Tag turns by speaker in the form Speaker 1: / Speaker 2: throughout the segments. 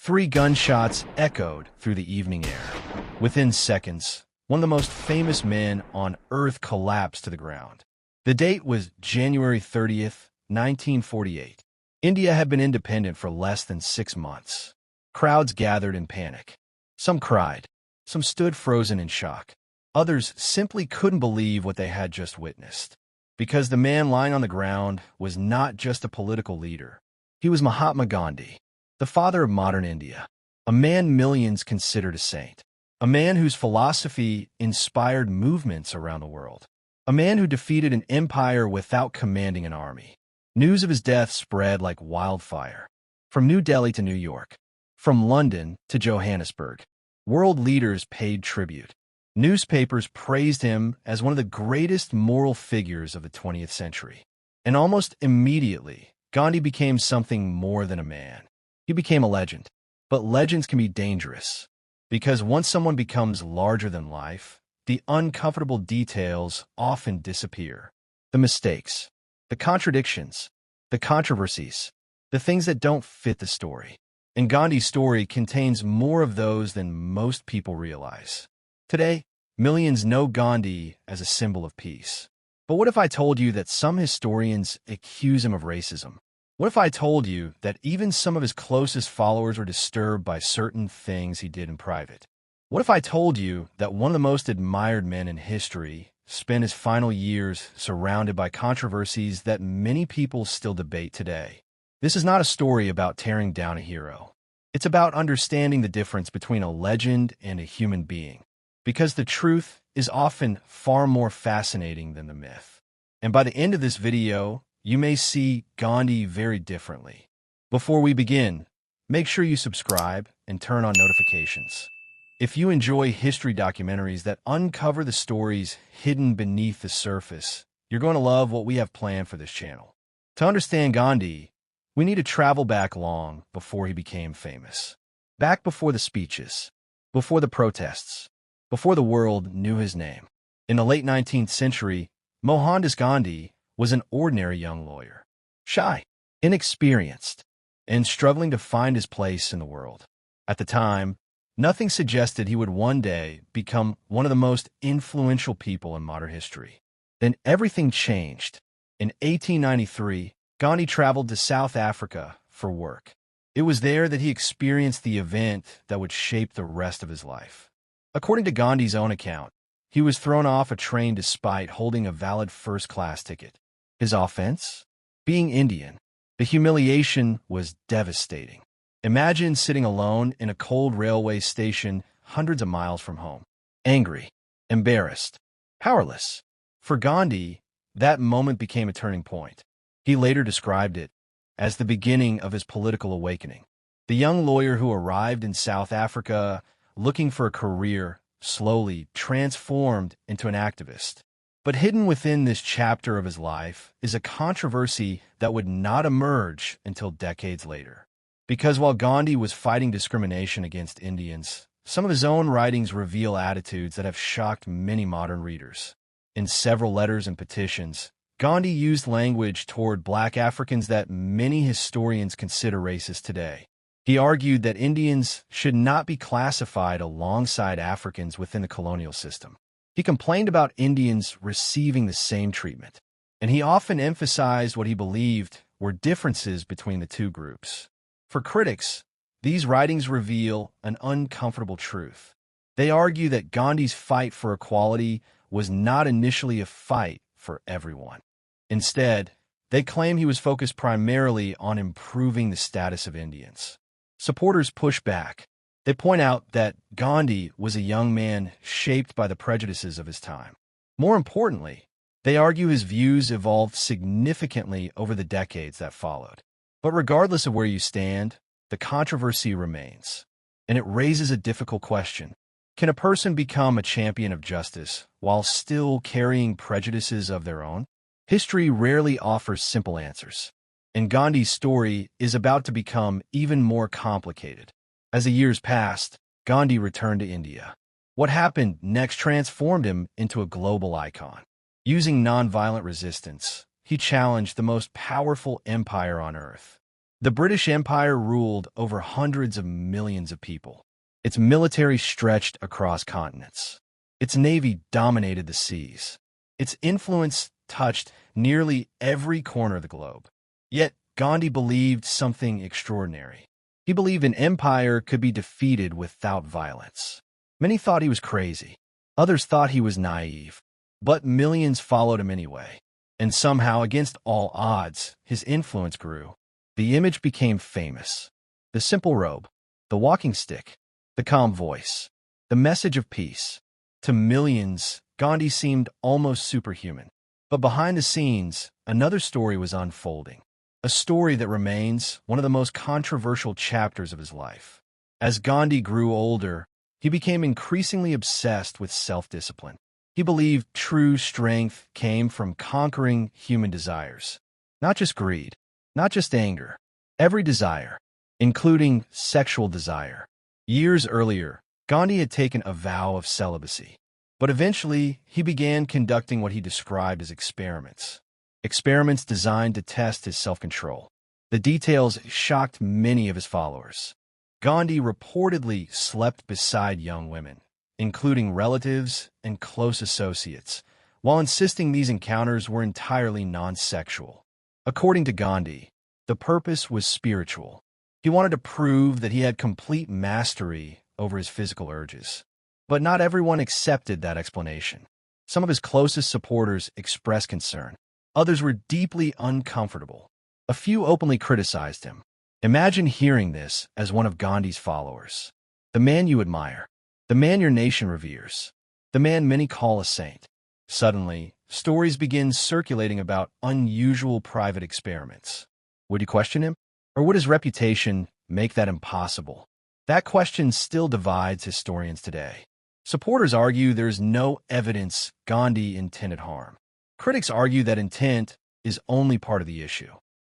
Speaker 1: 3 gunshots echoed through the evening air. Within seconds, one of the most famous men on Earth collapsed to the ground. The date was January 30th, 1948. India had been independent for less than 6 months. Crowds gathered in panic. Some cried. Some stood frozen in shock. Others simply couldn't believe what they had just witnessed. Because the man lying on the ground was not just a political leader. He was Mahatma Gandhi, the father of modern India, a man millions considered a saint, a man whose philosophy inspired movements around the world, a man who defeated an empire without commanding an army. News of his death spread like wildfire. From New Delhi to New York, from London to Johannesburg, world leaders paid tribute. Newspapers praised him as one of the greatest moral figures of the 20th century. And almost immediately, Gandhi became something more than a man. He became a legend. But legends can be dangerous, because once someone becomes larger than life, the uncomfortable details often disappear. The mistakes, the contradictions, the controversies, the things that don't fit the story. And Gandhi's story contains more of those than most people realize. Today, millions know Gandhi as a symbol of peace. But what if I told you that some historians accuse him of racism? What if I told you that even some of his closest followers were disturbed by certain things he did in private? What if I told you that one of the most admired men in history spent his final years surrounded by controversies that many people still debate today? This is not a story about tearing down a hero. It's about understanding the difference between a legend and a human being. Because the truth is often far more fascinating than the myth. And by the end of this video, you may see Gandhi very differently. Before we begin, make sure you subscribe and turn on notifications. If you enjoy history documentaries that uncover the stories hidden beneath the surface, you're going to love what we have planned for this channel. To understand Gandhi, we need to travel back long before he became famous. Back before the speeches, before the protests, before the world knew his name. In the late 19th century, Mohandas Gandhi was an ordinary young lawyer, shy, inexperienced, and struggling to find his place in the world. At the time, nothing suggested he would one day become one of the most influential people in modern history. Then everything changed. In 1893, Gandhi traveled to South Africa for work. It was there that he experienced the event that would shape the rest of his life. According to Gandhi's own account, he was thrown off a train despite holding a valid first-class ticket. His offense? Being Indian. The humiliation was devastating. Imagine sitting alone in a cold railway station hundreds of miles from home. Angry, embarrassed, powerless. For Gandhi, that moment became a turning point. He later described it as the beginning of his political awakening. The young lawyer who arrived in South Africa looking for a career slowly transformed into an activist. But hidden within this chapter of his life is a controversy that would not emerge until decades later. Because while Gandhi was fighting discrimination against Indians, some of his own writings reveal attitudes that have shocked many modern readers. In several letters and petitions, Gandhi used language toward Black Africans that many historians consider racist today. He argued that Indians should not be classified alongside Africans within the colonial system. He complained about Indians receiving the same treatment, and he often emphasized what he believed were differences between the two groups. For critics, these writings reveal an uncomfortable truth. They argue that Gandhi's fight for equality was not initially a fight for everyone. Instead, they claim he was focused primarily on improving the status of Indians. Supporters push back. They point out that Gandhi was a young man shaped by the prejudices of his time. More importantly, they argue his views evolved significantly over the decades that followed. But regardless of where you stand, the controversy remains. And it raises a difficult question. Can a person become a champion of justice while still carrying prejudices of their own? History rarely offers simple answers. And Gandhi's story is about to become even more complicated. As the years passed, Gandhi returned to India. What happened next transformed him into a global icon. Using nonviolent resistance, he challenged the most powerful empire on earth. The British Empire ruled over hundreds of millions of people. Its military stretched across continents. Its navy dominated the seas. Its influence touched nearly every corner of the globe. Yet, Gandhi believed something extraordinary. He believed an empire could be defeated without violence. Many thought he was crazy. Others thought he was naive. But millions followed him anyway. And somehow, against all odds, his influence grew. The image became famous. The simple robe, the walking stick, the calm voice, the message of peace. To millions, Gandhi seemed almost superhuman. But behind the scenes, another story was unfolding. A story that remains one of the most controversial chapters of his life. As Gandhi grew older, he became increasingly obsessed with self-discipline. He believed true strength came from conquering human desires. Not just greed, not just anger, every desire, including sexual desire. Years earlier, Gandhi had taken a vow of celibacy. But eventually, he began conducting what he described as experiments. Experiments designed to test his self-control. The details shocked many of his followers. Gandhi reportedly slept beside young women, including relatives and close associates, while insisting these encounters were entirely non-sexual. According to Gandhi, the purpose was spiritual. He wanted to prove that he had complete mastery over his physical urges. But not everyone accepted that explanation. Some of his closest supporters expressed concern. Others were deeply uncomfortable. A few openly criticized him. Imagine hearing this as one of Gandhi's followers. The man you admire. The man your nation reveres. The man many call a saint. Suddenly, stories begin circulating about unusual private experiments. Would you question him? Or would his reputation make that impossible? That question still divides historians today. Supporters argue there's no evidence Gandhi intended harm. Critics argue that intent is only part of the issue.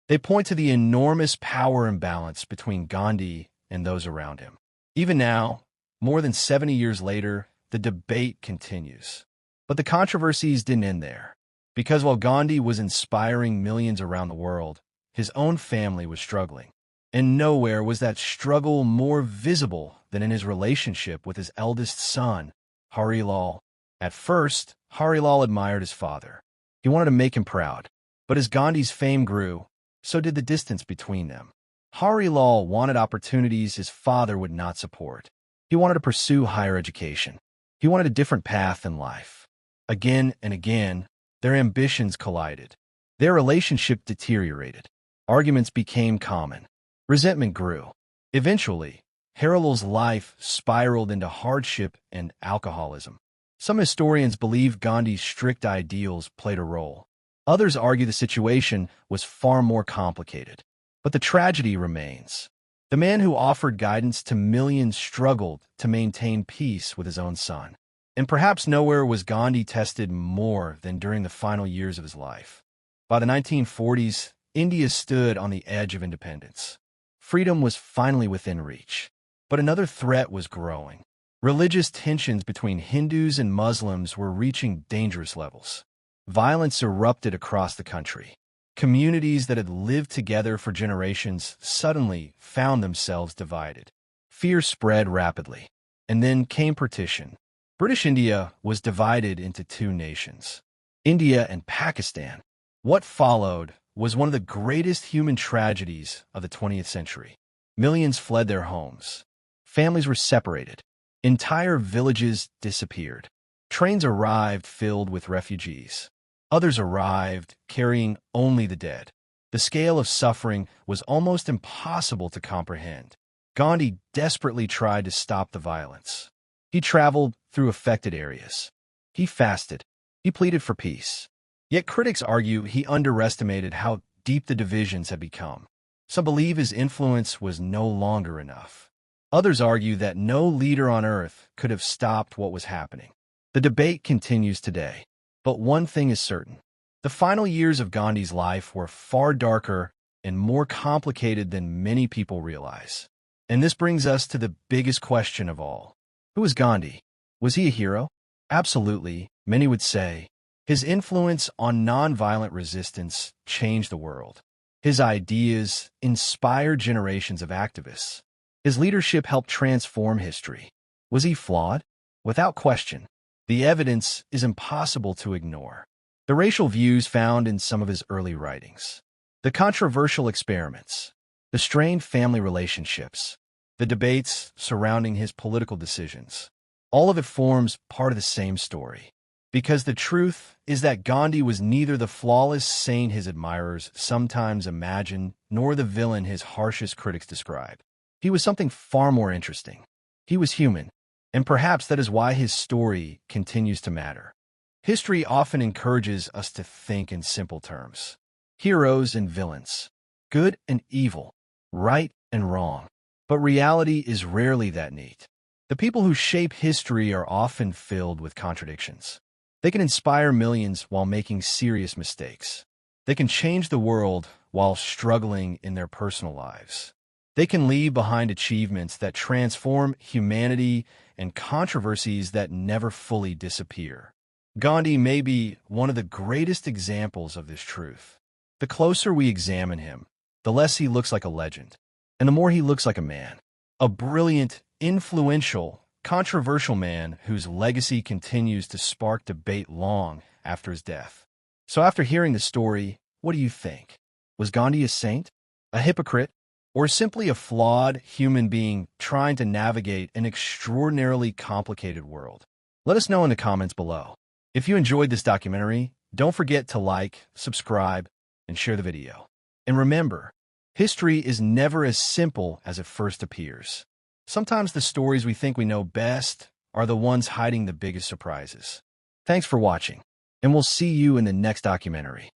Speaker 1: They point to the enormous power imbalance between Gandhi and those around him. Even now, more than 70 years later, the debate continues. But the controversies didn't end there. Because while Gandhi was inspiring millions around the world, his own family was struggling. And nowhere was that struggle more visible than in his relationship with his eldest son, Hari Lal. At first, Hari Lal admired his father. He wanted to make him proud. But as Gandhi's fame grew, so did the distance between them. Hari Lal wanted opportunities his father would not support. He wanted to pursue higher education. He wanted a different path in life. Again and again, their ambitions collided. Their relationship deteriorated. Arguments became common. Resentment grew. Eventually, Hari Lal's life spiraled into hardship and alcoholism. Some historians believe Gandhi's strict ideals played a role. Others argue the situation was far more complicated. But the tragedy remains. The man who offered guidance to millions struggled to maintain peace with his own son. And perhaps nowhere was Gandhi tested more than during the final years of his life. By the 1940s, India stood on the edge of independence. Freedom was finally within reach. But another threat was growing. Religious tensions between Hindus and Muslims were reaching dangerous levels. Violence erupted across the country. Communities that had lived together for generations suddenly found themselves divided. Fear spread rapidly. And then came partition. British India was divided into two nations, India and Pakistan. What followed was one of the greatest human tragedies of the 20th century. Millions fled their homes. Families were separated. Entire villages disappeared. Trains arrived filled with refugees. Others arrived carrying only the dead. The scale of suffering was almost impossible to comprehend. Gandhi desperately tried to stop the violence. He traveled through affected areas. He fasted. He pleaded for peace. Yet critics argue he underestimated how deep the divisions had become. Some believe his influence was no longer enough. Others argue that no leader on earth could have stopped what was happening. The debate continues today. But one thing is certain. The final years of Gandhi's life were far darker and more complicated than many people realize. And this brings us to the biggest question of all. Who was Gandhi? Was he a hero? Absolutely, many would say. His influence on nonviolent resistance changed the world. His ideas inspired generations of activists. His leadership helped transform history. Was he flawed? Without question. The evidence is impossible to ignore. The racial views found in some of his early writings, the controversial experiments, the strained family relationships, the debates surrounding his political decisions, all of it forms part of the same story. Because the truth is that Gandhi was neither the flawless saint his admirers sometimes imagine, nor the villain his harshest critics describe. He was something far more interesting. He was human, and perhaps that is why his story continues to matter. History often encourages us to think in simple terms. Heroes and villains, good and evil, right and wrong. But reality is rarely that neat. The people who shape history are often filled with contradictions. They can inspire millions while making serious mistakes. They can change the world while struggling in their personal lives. They can leave behind achievements that transform humanity and controversies that never fully disappear. Gandhi may be one of the greatest examples of this truth. The closer we examine him, the less he looks like a legend, and the more he looks like a man. A brilliant, influential, controversial man whose legacy continues to spark debate long after his death. So after hearing the story, what do you think? Was Gandhi a saint, a hypocrite, or simply a flawed human being trying to navigate an extraordinarily complicated world? Let us know in the comments below. If you enjoyed this documentary, don't forget to like, subscribe, and share the video. And remember, history is never as simple as it first appears. Sometimes the stories we think we know best are the ones hiding the biggest surprises. Thanks for watching, and we'll see you in the next documentary.